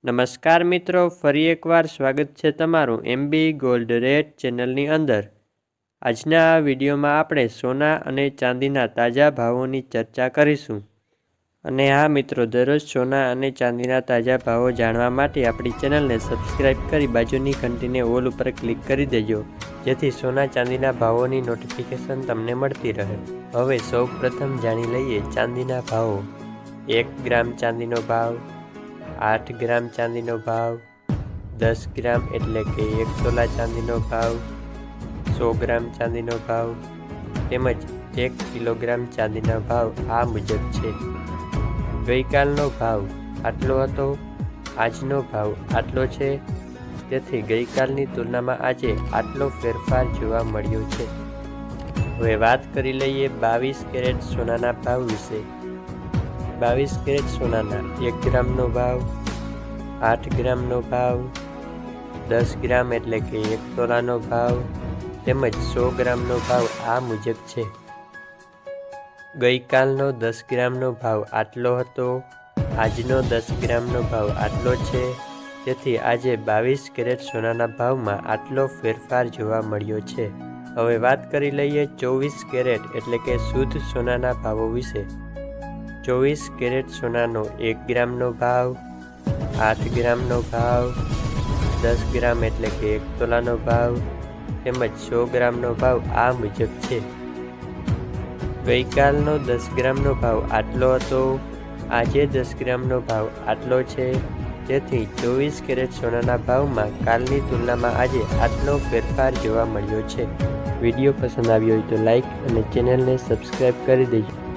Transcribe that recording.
નમસ્કાર મિત્રો, ફરી એકવાર સ્વાગત છે તમારું એમબી ગોલ્ડ રેટ ચેનલની અંદર। આજના આ વિડીયોમાં આપણે સોના અને ચાંદીના તાજા ભાવોની ચર્ચા કરીશું। અને હા મિત્રો, દરરોજ સોના અને ચાંદીના તાજા ભાવો જાણવા માટે આપણી ચેનલને સબસ્ક્રાઇબ કરી બાજુની ઘંટીને ઓલ ઉપર ક્લિક કરી દેજો, જેથી સોના ચાંદીના ભાવોની નોટિફિકેશન તમને મળતી રહે। હવે સૌ પ્રથમ જાણી લઈએ ચાંદીના ભાવો। 1 ગ્રામ ચાંદીનો ભાવ, 8 ગ્રામ ચાંદીનો ભાવ, 10 ગ્રામ એટલે કે 1 તોલા ચાંદીનો ભાવ, 100 ગ્રામ ચાંદીનો ભાવ તેમજ 1 કિલોગ્રામ ચાંદીના ભાવ આ મુજબ છે। ગઈકાલનો ભાવ આટલો હતો, આજનો ભાવ આટલો છે, તેથી ગઈકાલની તુલનામાં આજે આટલો ફેરફાર જોવા મળ્યો છે। હવે વાત કરી લઈએ 22 કેરેટ સોનાના ભાવ વિશે। 22 કેરેટ સોનાના 1 ગ્રામનો ભાવ, 8 ગ્રામનો ભાવ, 10 ગ્રામ એટલે કે 1 તોલાનો ભાવ તેમજ 100 ગ્રામનો ભાવ આ મુજબ છે। ગઈકાલનો 10 ગ્રામનો ભાવ આટલો હતો, આજનો 10 ગ્રામનો ભાવ આટલો છે, તેથી આજે 22 કેરેટ સોનાના ભાવમાં આટલો ફેરફાર જોવા મળ્યો છે। હવે વાત કરી લઈએ 24 કેરેટ એટલે કે શુદ્ધ સોનાના ભાવો વિશે। 24 કેરેટ સોનાનો 1 ગ્રામનો ભાવ, 8 ગ્રામનો ભાવ, 10 ગ્રામ એટલે કે 1 તોલાનો ભાવ તેમજ 100 ગ્રામનો ભાવ આ મુજબ છે। ગઈકાલનો 10 ગ્રામનો ભાવ આટલો હતો, આજે 10 ગ્રામનો ભાવ આટલો છે, તેથી 24 કેરેટ સોનાના ભાવમાં કાલની તુલનામાં આજે આટલો ફેરફાર જોવા મળ્યો છે। વિડીયો પસંદ આવ્યો હોય તો લાઈક અને ચેનલને સબસ્ક્રાઈબ કરી દેજો।